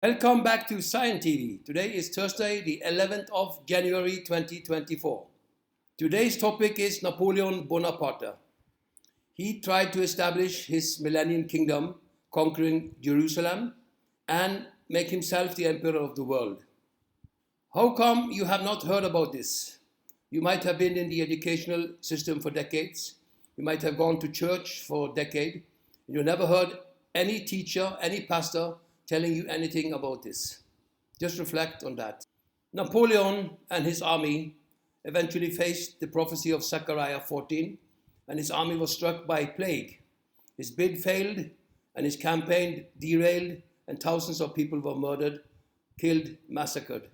Welcome back to Science TV. Today is Thursday, the 11th of January 2024. Today's topic is Napoleon Bonaparte. He tried to establish his millennium kingdom, conquering Jerusalem and make himself the emperor of the world. How come you have not heard about this? You might have been in the educational system for decades. You might have gone to church for a decade. You never heard any teacher, any pastor telling you anything about this. Just reflect on that. Napoleon and his army eventually faced the prophecy of Zachariah 14, and his army was struck by plague. His bid failed, and his campaign derailed, and thousands of people were murdered, killed, massacred.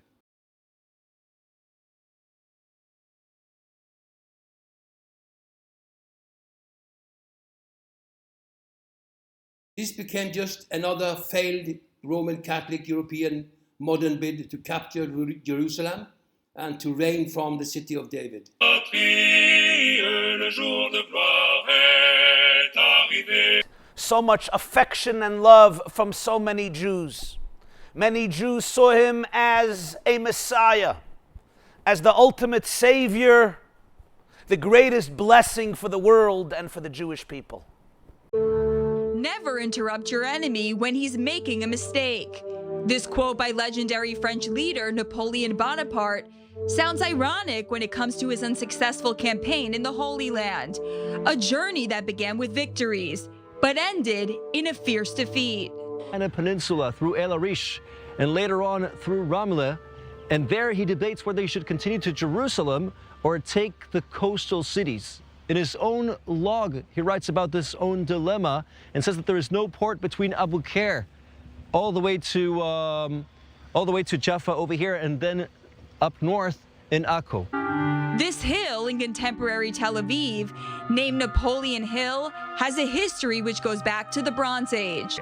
This became just another failed Roman Catholic European modern bid to capture Jerusalem and to reign from the city of David. So much affection and love from so many Jews. Many Jews saw him as a Messiah, as the ultimate Savior, the greatest blessing for the world and for the Jewish people. Never interrupt your enemy when he's making a mistake. This quote by legendary French leader Napoleon Bonaparte sounds ironic when it comes to his unsuccessful campaign in the Holy Land, a journey that began with victories, but ended in a fierce defeat. And a peninsula through El Arish, and later on through Ramla, and there he debates whether he should continue to Jerusalem or take the coastal cities. In his own log, he writes about this own dilemma and says that there is no port between Abu Khair all the way to Jaffa over here, and then up north in Akko. This hill in contemporary Tel Aviv, named Napoleon Hill, has a history which goes back to the Bronze Age.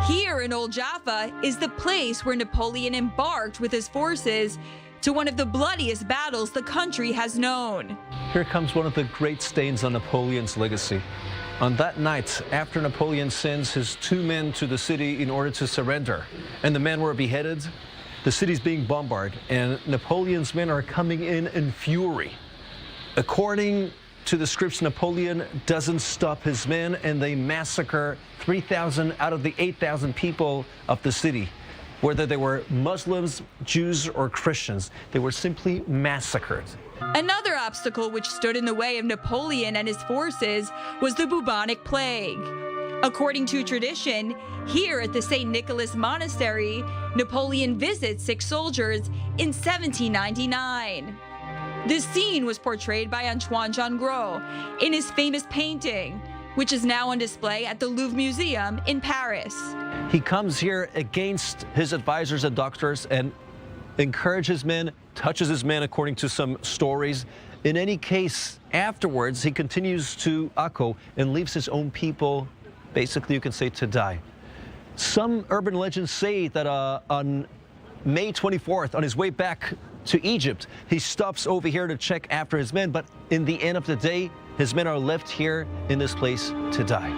Here in Old Jaffa is the place where Napoleon embarked with his forces to one of the bloodiest battles the country has known. Here comes one of the great stains on Napoleon's legacy. On that night, after Napoleon sends his 2 men to the city in order to surrender, and the men were beheaded, the city's being bombarded, and Napoleon's men are coming in fury. According to the scripts, Napoleon doesn't stop his men, and they massacre 3,000 out of the 8,000 people of the city. Whether they were Muslims, Jews, or Christians, they were simply massacred. Another obstacle which stood in the way of Napoleon and his forces was the bubonic plague. According to tradition, here at the St. Nicholas Monastery, Napoleon visits sick soldiers in 1799. This scene was portrayed by Antoine Gros in his famous painting, which is now on display at the Louvre Museum in Paris. He comes here against his advisors and doctors and encourages men, touches his men according to some stories. In any case, afterwards, he continues to Akko and leaves his own people, basically you can say, to die. Some urban legends say that on May 24th, on his way back to Egypt, he stops over here to check after his men, but in the end of the day, his men are left here in this place to die.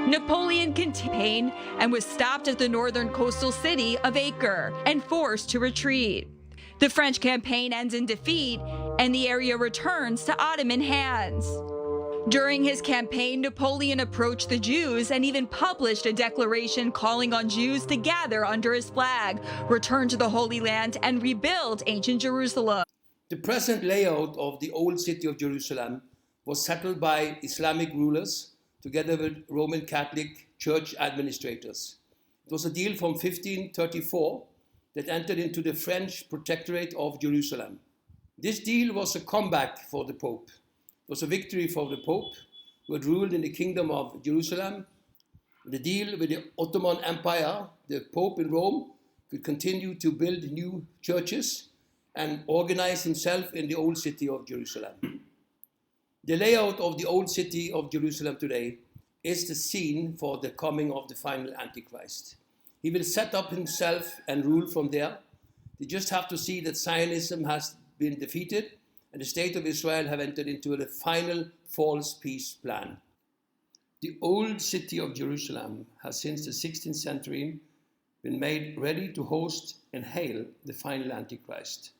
Napoleon campaigned and was stopped at the northern coastal city of Acre and forced to retreat. The French campaign ends in defeat, and the area returns to Ottoman hands. During his campaign, Napoleon approached the Jews and even published a declaration calling on Jews to gather under his flag, return to the Holy Land, and rebuild ancient Jerusalem. The present layout of the old city of Jerusalem was settled by Islamic rulers together with Roman Catholic Church administrators. It was a deal from 1534 that entered into the French protectorate of Jerusalem. This deal was a comeback for the Pope. It was a victory for the Pope, who had ruled in the Kingdom of Jerusalem. The deal with the Ottoman Empire, the Pope in Rome could continue to build new churches and organize himself in the old city of Jerusalem. The layout of the old city of Jerusalem today is the scene for the coming of the final antichrist. He will set up himself and rule from there. You just have to see that Zionism has been defeated and the state of Israel have entered into a final false peace plan. The old city of Jerusalem has since the 16th century been made ready to host and hail the final antichrist.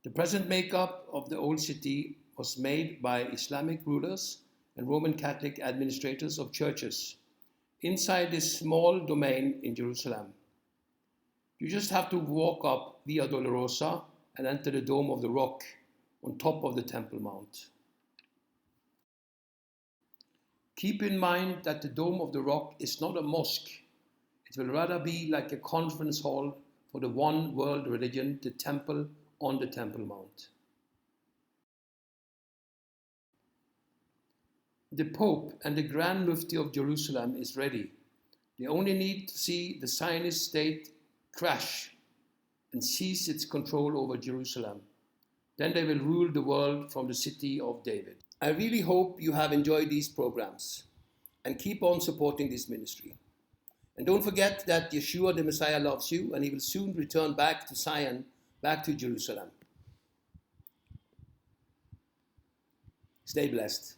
The present makeup of the old city was made by Islamic rulers and Roman Catholic administrators of churches inside this small domain in Jerusalem. You just have to walk up Via Dolorosa and enter the Dome of the Rock on top of the Temple Mount. Keep in mind that the Dome of the Rock is not a mosque. It will rather be like a conference hall for the one world religion, the temple on the Temple Mount. The Pope and the Grand Mufti of Jerusalem is ready. They only need to see the Zionist state crash and seize its control over Jerusalem. Then they will rule the world from the city of David. I really hope you have enjoyed these programs and keep on supporting this ministry. And don't forget that Yeshua the Messiah loves you and he will soon return back to Zion, back to Jerusalem. Stay blessed.